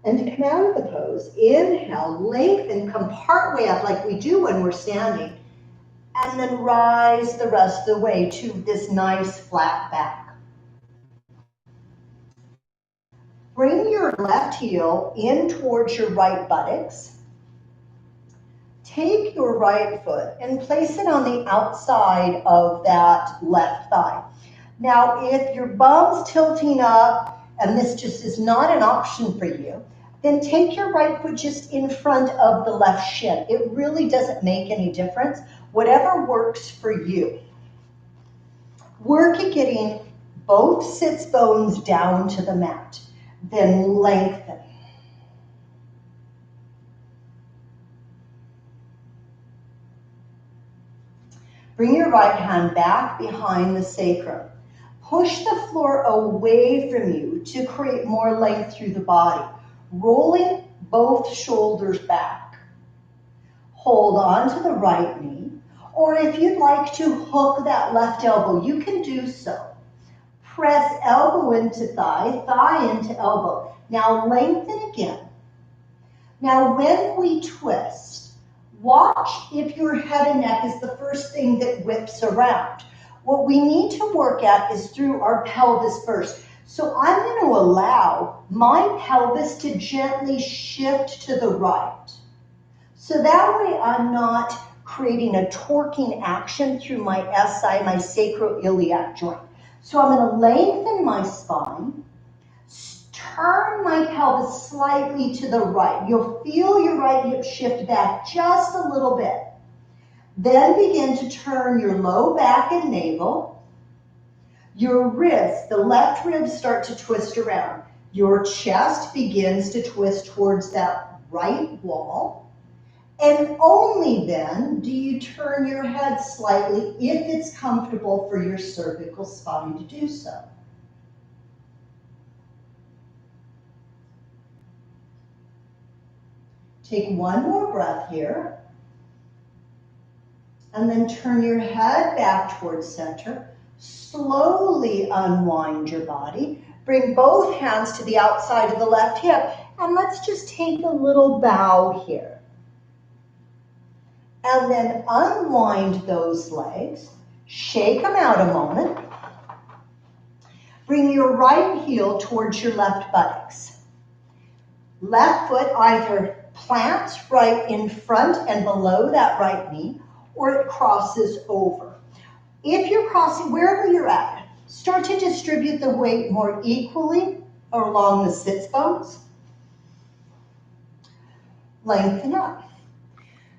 And to come out of the pose, inhale, lengthen, come partway up like we do when we're standing, and then rise the rest of the way to this nice flat back. Bring your left heel in towards your right buttocks. Take your right foot and place it on the outside of that left thigh. Now, if your bum's tilting up and this just is not an option for you, then take your right foot just in front of the left shin. It really doesn't make any difference. Whatever works for you. Work at getting both sits bones down to the mat. Then lengthen. Bring your right hand back behind the sacrum. Push the floor away from you to create more length through the body. Rolling both shoulders back. Hold on to the right knee, or if you'd like to hook that left elbow, you can do so. Press elbow into thigh, thigh into elbow. Now lengthen again. Now when we twist, watch if your head and neck is the first thing that whips around. What we need to work at is through our pelvis first. So I'm going to allow my pelvis to gently shift to the right. So that way I'm not creating a torquing action through my SI, my sacroiliac joint. So I'm going to lengthen my spine, turn my pelvis slightly to the right. You'll feel your right hip shift back just a little bit. Then begin to turn your low back and navel. Your wrists, the left ribs start to twist around. Your chest begins to twist towards that right wall. And only then do you turn your head slightly if it's comfortable for your cervical spine to do so. Take one more breath here. And then turn your head back towards center. Slowly unwind your body. Bring both hands to the outside of the left hip. And let's just take a little bow here. And then unwind those legs. Shake them out a moment. Bring your right heel towards your left buttocks. Left foot either plants right in front and below that right knee, or it crosses over. If you're crossing, wherever you're at, start to distribute the weight more equally along the sits bones. Lengthen up.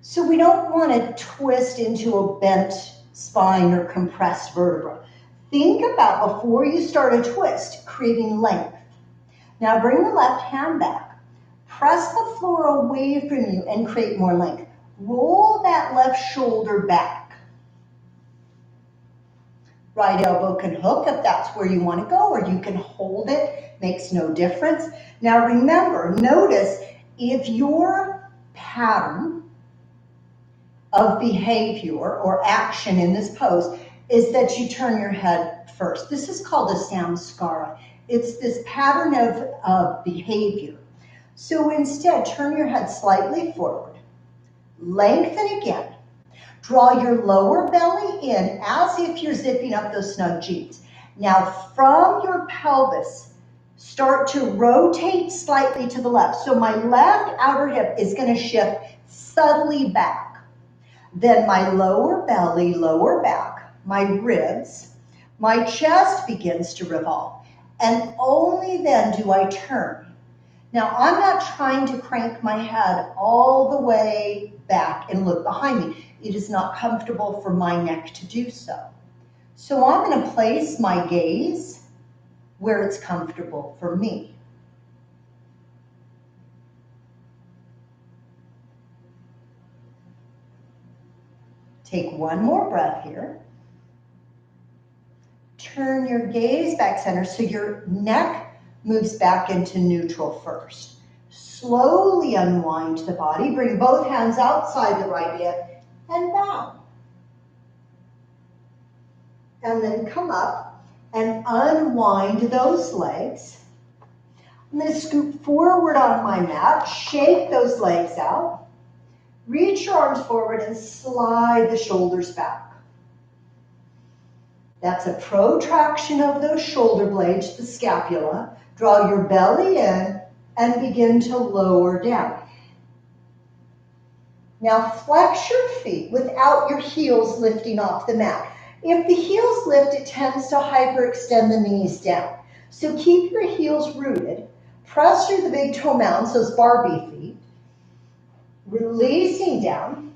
So we don't want to twist into a bent spine or compressed vertebra. Think about, before you start a twist, creating length. Now bring the left hand back. Press the floor away from you and create more length. Roll that left shoulder back. Right elbow can hook if that's where you want to go, or you can hold it, makes no difference. Now remember, notice if your pattern of behavior or action in this pose is that you turn your head first. This is called a samskara. It's this pattern of behavior. So instead, turn your head slightly forward. Lengthen again. Draw your lower belly in as if you're zipping up those snug jeans. Now from your pelvis, start to rotate slightly to the left. So my left outer hip is going to shift subtly back. Then my lower belly, lower back, my ribs, my chest begins to revolve. And only then do I turn. Now, I'm not trying to crank my head all the way back and look behind me. It is not comfortable for my neck to do so. So I'm going to place my gaze where it's comfortable for me. Take one more breath here. Turn your gaze back center so your neck moves back into neutral first. Slowly unwind the body. Bring both hands outside the right hip and bow. And then come up and unwind those legs. I'm going to scoop forward on my mat. Shake those legs out. Reach your arms forward and slide the shoulders back. That's a protraction of those shoulder blades, the scapula. Draw your belly in and begin to lower down. Now flex your feet without your heels lifting off the mat. If the heels lift, it tends to hyperextend the knees down. So keep your heels rooted. Press through the big toe mounds, those Barbie feet. Releasing down.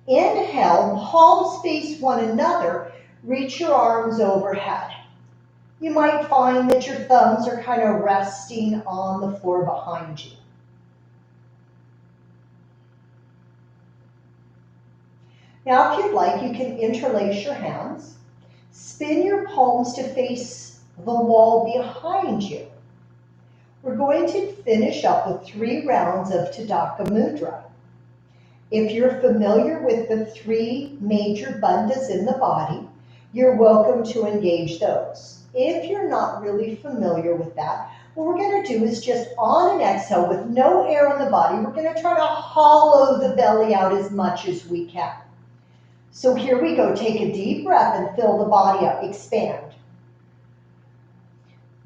Inhale, palms face one another. Reach your arms overhead. You might find that your thumbs are kind of resting on the floor behind you. Now, if you'd like, you can interlace your hands. Spin your palms to face the wall behind you. We're going to finish up with 3 rounds of Tadaka Mudra. If you're familiar with the 3 major bandhas in the body, you're welcome to engage those. If you're not really familiar with that, what we're going to do is just on an exhale with no air in the body, we're going to try to hollow the belly out as much as we can. So here we go. Take a deep breath and fill the body up. Expand.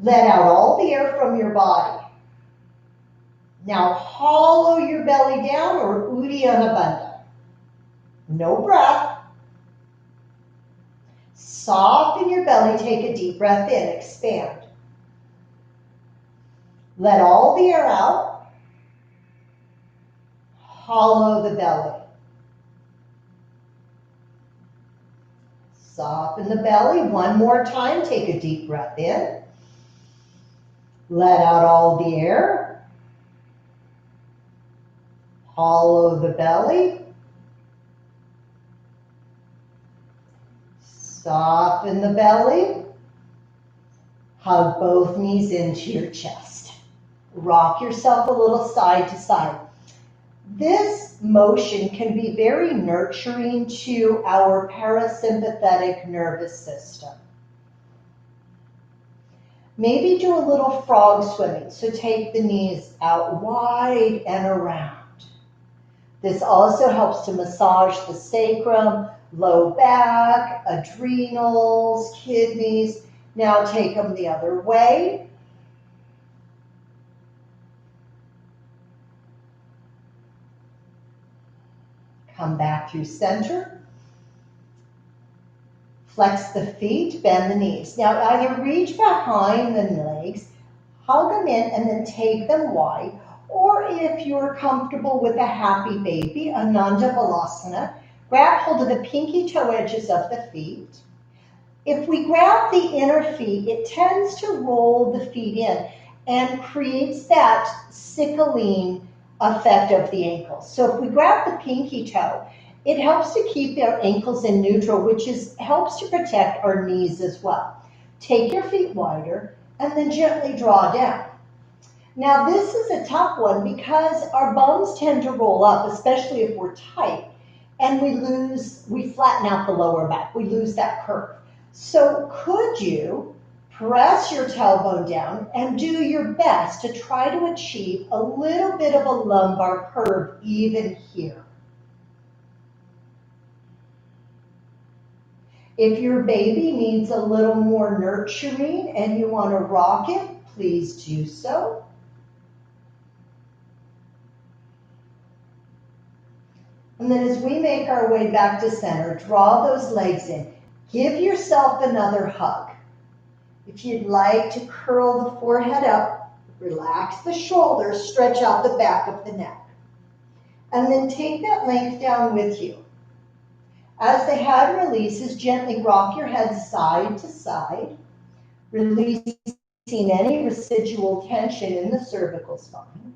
Let out all the air from your body. Now hollow your belly down, or Uddiyana Bandha. No breath. Soften your belly. Take a deep breath in. Expand. Let all the air out. Hollow the belly. Soften the belly. One more time. Take a deep breath in. Let out all the air. Hollow the belly. Soften the belly. Hug both knees into your chest. Rock yourself a little side to side. This motion can be very nurturing to our parasympathetic nervous system. Maybe do a little frog swimming. So take the knees out wide and around. This also helps to massage the sacrum, low back, adrenals, kidneys. Now take them the other way. Come back through center. Flex the feet, bend the knees. Now either reach behind the legs, hug them in, and then take them wide. Or if you're comfortable with a happy baby, Ananda Balasana, grab hold of the pinky toe edges of the feet. If we grab the inner feet, it tends to roll the feet in and creates that sickling effect of the ankles. So if we grab the pinky toe, it helps to keep our ankles in neutral, which helps to protect our knees as well. Take your feet wider and then gently draw down. Now this is a tough one because our bones tend to roll up, especially if we're tight, and we flatten out the lower back. We lose that curve. So could you press your tailbone down and do your best to try to achieve a little bit of a lumbar curve even here? If your baby needs a little more nurturing and you want to rock it, please do so. And then as we make our way back to center, draw those legs in. Give yourself another hug. If you'd like to curl the forehead up, relax the shoulders, stretch out the back of the neck. And then take that length down with you. As the head releases, gently rock your head side to side, releasing any residual tension in the cervical spine.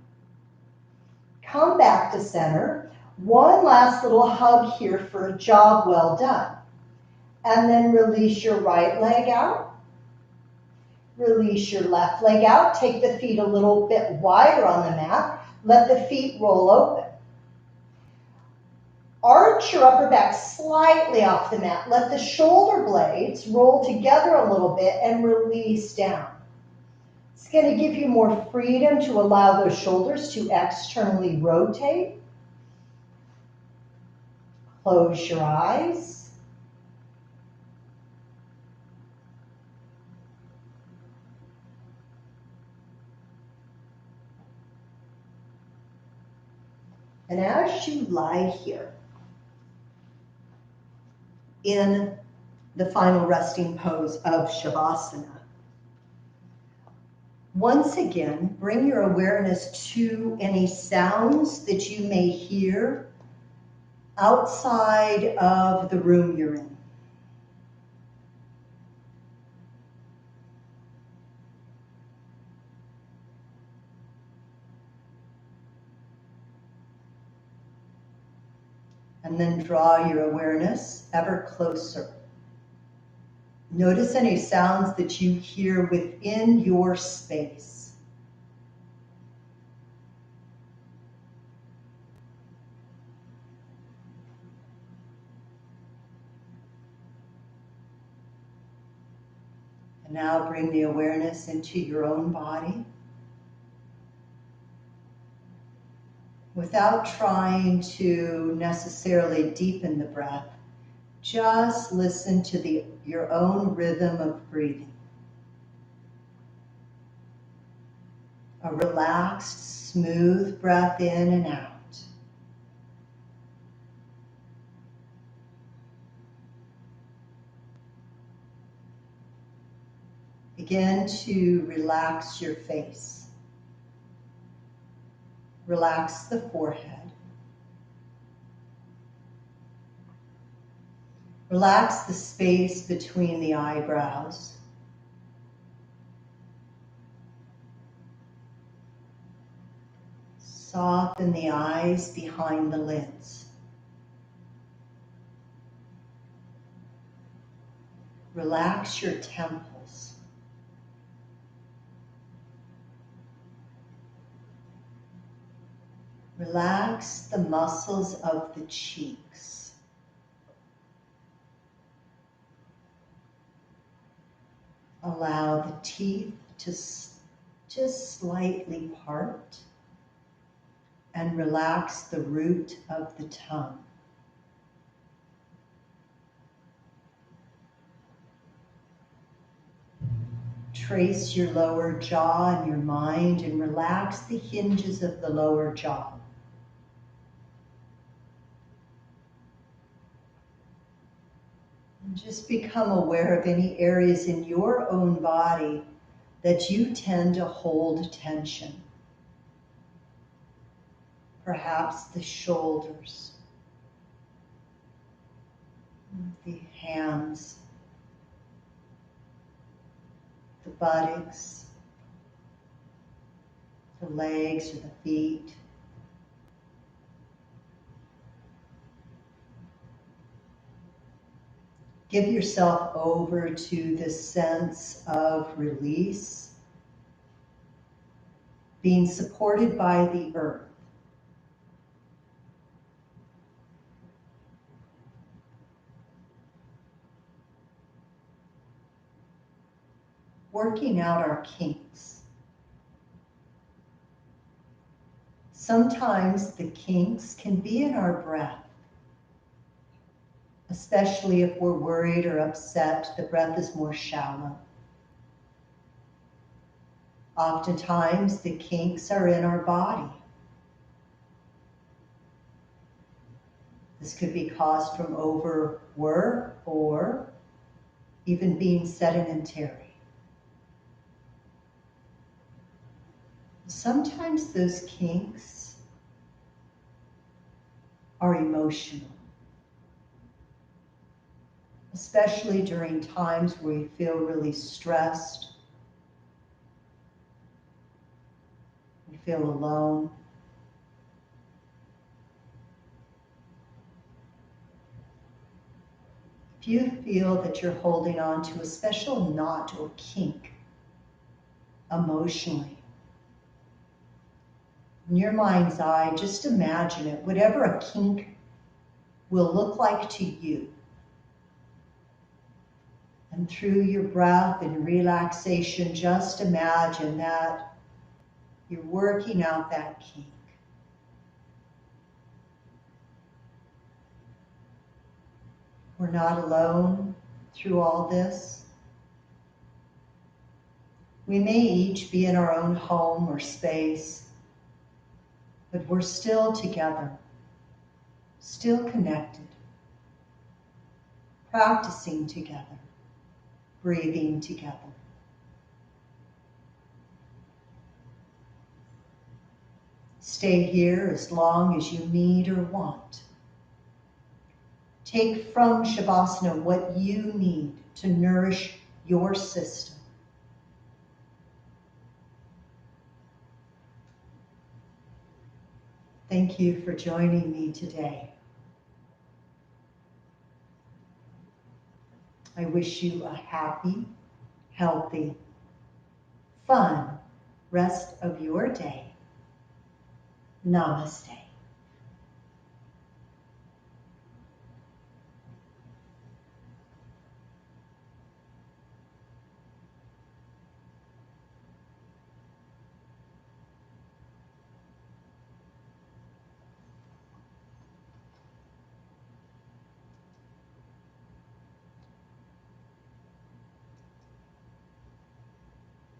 Come back to center. One last little hug here for a job well done. And then release your right leg out. Release your left leg out. Take the feet a little bit wider on the mat. Let the feet roll open. Arch your upper back slightly off the mat. Let the shoulder blades roll together a little bit and release down. It's going to give you more freedom to allow those shoulders to externally rotate. Close your eyes. And as you lie here in the final resting pose of Shavasana, once again, bring your awareness to any sounds that you may hear outside of the room you're in. And then draw your awareness ever closer. Notice any sounds that you hear within your space. And now bring the awareness into your own body without trying to necessarily deepen the breath. Just listen to your own rhythm of breathing. A relaxed, smooth breath in and out. Begin to relax your face. Relax the forehead. Relax the space between the eyebrows. Soften the eyes behind the lids. Relax your temples. Relax the muscles of the cheeks. Allow the teeth to just slightly part and relax the root of the tongue. Trace your lower jaw in your mind and relax the hinges of the lower jaw. And just become aware of any areas in your own body that you tend to hold tension. Perhaps the shoulders, the hands, the buttocks, the legs or the feet. Give yourself over to this sense of release, being supported by the earth. Working out our kinks. Sometimes the kinks can be in our breath. Especially if we're worried or upset, the breath is more shallow. Oftentimes, the kinks are in our body. This could be caused from overwork or even being sedentary. Sometimes those kinks are emotional, especially during times where we feel really stressed, we feel alone. If you feel that you're holding on to a special knot or kink emotionally, in your mind's eye, just imagine it, whatever a kink will look like to you. And through your breath and relaxation, just imagine that you're working out that kink. We're not alone through all this. We may each be in our own home or space, but we're still together, still connected, practicing together, breathing together. Stay here as long as you need or want. Take from Shavasana what you need to nourish your system. Thank you for joining me today. I wish you a happy, healthy, fun rest of your day. Namaste.